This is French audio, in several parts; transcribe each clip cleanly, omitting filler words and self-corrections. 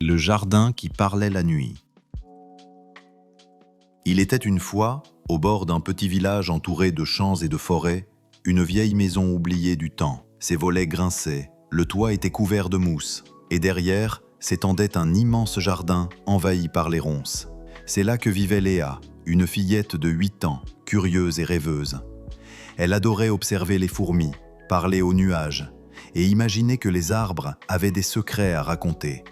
Le jardin qui parlait la nuit. Il était une fois, au bord d'un petit village entouré de champs et de forêts, une vieille maison oubliée du temps. Ses volets grinçaient, le toit était couvert de mousse, et derrière s'étendait un immense jardin envahi par les ronces. C'est là que vivait Léa, une fillette de 8 ans, curieuse et rêveuse. Elle adorait observer les fourmis, parler aux nuages, et imaginer que les arbres avaient des secrets à raconter.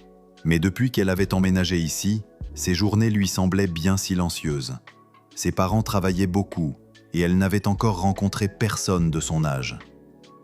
Mais depuis qu'elle avait emménagé ici, ses journées lui semblaient bien silencieuses. Ses parents travaillaient beaucoup et elle n'avait encore rencontré personne de son âge.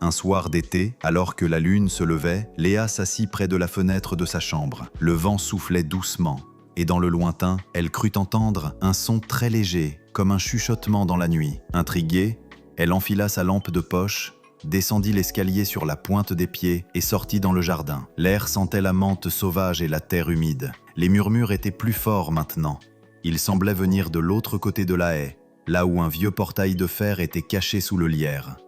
Un soir d'été, alors que la lune se levait, Léa s'assit près de la fenêtre de sa chambre. Le vent soufflait doucement et dans le lointain, elle crut entendre un son très léger, comme un chuchotement dans la nuit. Intriguée, elle enfila sa lampe de poche, descendit l'escalier sur la pointe des pieds et sortit dans le jardin. L'air sentait la menthe sauvage et la terre humide. Les murmures étaient plus forts maintenant. Ils semblaient venir de l'autre côté de la haie, là où un vieux portail de fer était caché sous le lierre.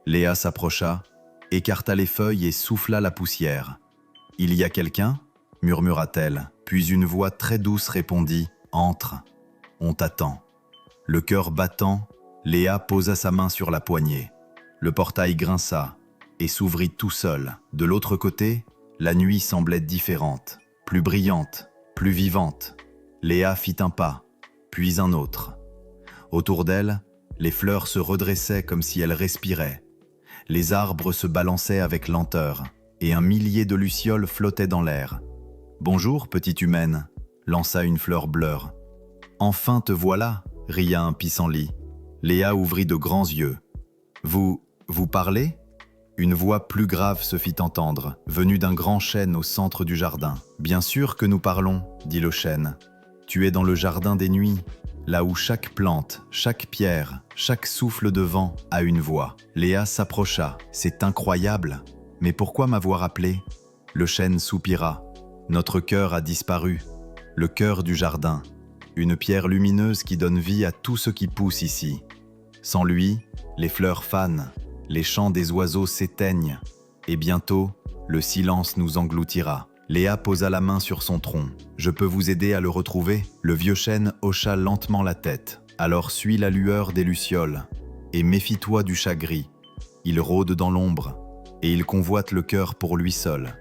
Léa s'approcha, écarta les feuilles et souffla la poussière. « Il y a quelqu'un » murmura-t-elle. Puis une voix très douce répondit « Entre, on t'attend ». Le cœur battant, Léa posa sa main sur la poignée. Le portail grinça et s'ouvrit tout seul. De l'autre côté, la nuit semblait différente, plus brillante, plus vivante. Léa fit un pas, puis un autre. Autour d'elle, les fleurs se redressaient comme si elles respiraient. Les arbres se balançaient avec lenteur, et un millier de lucioles flottaient dans l'air. « Bonjour, petite humaine », lança une fleur bleure. « Enfin te voilà », ria un pissenlit. Léa ouvrit de grands yeux. « Vous parlez ?» Une voix plus grave se fit entendre, venue d'un grand chêne au centre du jardin. « Bien sûr que nous parlons, » dit le chêne. « Tu es dans le jardin des nuits, là où chaque plante, chaque pierre, chaque souffle de vent a une voix. » Léa s'approcha. « C'est incroyable, mais pourquoi m'avoir appelé ?» Le chêne soupira. « Notre cœur a disparu, le cœur du jardin, une pierre lumineuse qui donne vie à tout ce qui pousse ici. Sans lui, les fleurs fanent. Les chants des oiseaux s'éteignent, et bientôt, le silence nous engloutira. » Léa posa la main sur son tronc. « Je peux vous aider à le retrouver ?» Le vieux chêne hocha lentement la tête. « Alors suis la lueur des lucioles, et méfie-toi du chat gris. Il rôde dans l'ombre, et il convoite le cœur pour lui seul. »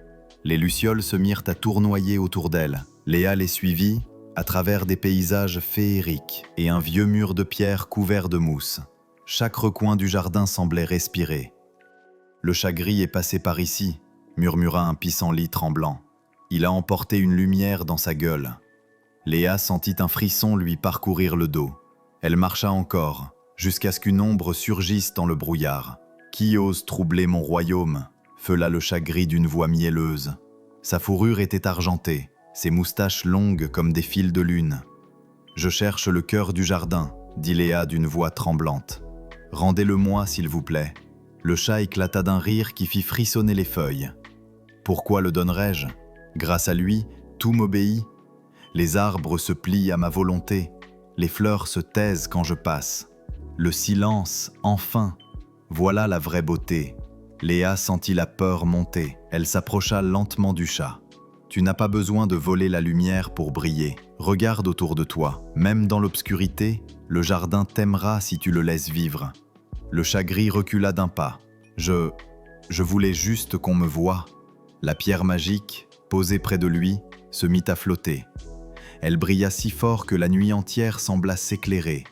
Les lucioles se mirent à tournoyer autour d'elle. Léa les suivit, à travers des paysages féeriques, et un vieux mur de pierre couvert de mousse. Chaque recoin du jardin semblait respirer. « Le chat gris est passé par ici », murmura un pissenlit tremblant. Il a emporté une lumière dans sa gueule. Léa sentit un frisson lui parcourir le dos. Elle marcha encore, jusqu'à ce qu'une ombre surgisse dans le brouillard. « Qui ose troubler mon royaume ?» feula le chat gris d'une voix mielleuse. Sa fourrure était argentée, ses moustaches longues comme des fils de lune. « Je cherche le cœur du jardin », dit Léa d'une voix tremblante. « Rendez-le-moi, s'il vous plaît. » Le chat éclata d'un rire qui fit frissonner les feuilles. « Pourquoi le donnerais-je ? Grâce à lui, tout m'obéit. Les arbres se plient à ma volonté. Les fleurs se taisent quand je passe. Le silence, enfin. Voilà la vraie beauté. » Léa sentit la peur monter. Elle s'approcha lentement du chat. « Tu n'as pas besoin de voler la lumière pour briller. Regarde autour de toi. Même dans l'obscurité, le jardin t'aimera si tu le laisses vivre. » Le chat gris recula d'un pas. « Je voulais juste qu'on me voie. » La pierre magique, posée près de lui, se mit à flotter. Elle brilla si fort que la nuit entière sembla s'éclairer.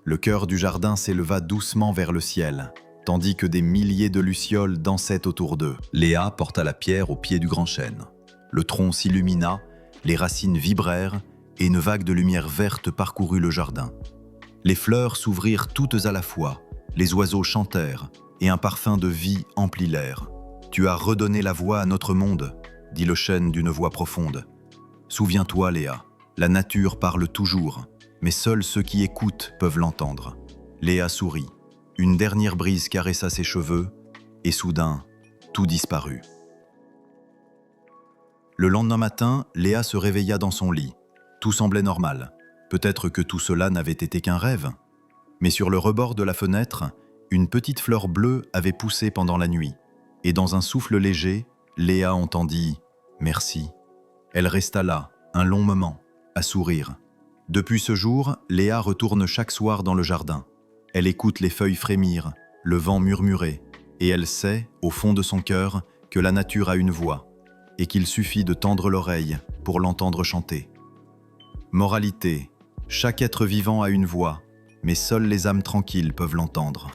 Le cœur du jardin s'éleva doucement vers le ciel, tandis que des milliers de lucioles dansaient autour d'eux. Léa porta la pierre au pied du grand chêne. Le tronc s'illumina, les racines vibrèrent, et une vague de lumière verte parcourut le jardin. Les fleurs s'ouvrirent toutes à la fois, les oiseaux chantèrent, et un parfum de vie emplit l'air. « Tu as redonné la voix à notre monde », dit le chêne d'une voix profonde. « Souviens-toi, Léa, la nature parle toujours, mais seuls ceux qui écoutent peuvent l'entendre. » Léa sourit. Une dernière brise caressa ses cheveux, et soudain, tout disparut. Le lendemain matin, Léa se réveilla dans son lit. Tout semblait normal. Peut-être que tout cela n'avait été qu'un rêve. Mais sur le rebord de la fenêtre, une petite fleur bleue avait poussé pendant la nuit. Et dans un souffle léger, Léa entendit « Merci ». Elle resta là, un long moment, à sourire. Depuis ce jour, Léa retourne chaque soir dans le jardin. Elle écoute les feuilles frémir, le vent murmurer, et elle sait, au fond de son cœur, que la nature a une voix, et qu'il suffit de tendre l'oreille pour l'entendre chanter. Moralité, chaque être vivant a une voix, mais seules les âmes tranquilles peuvent l'entendre.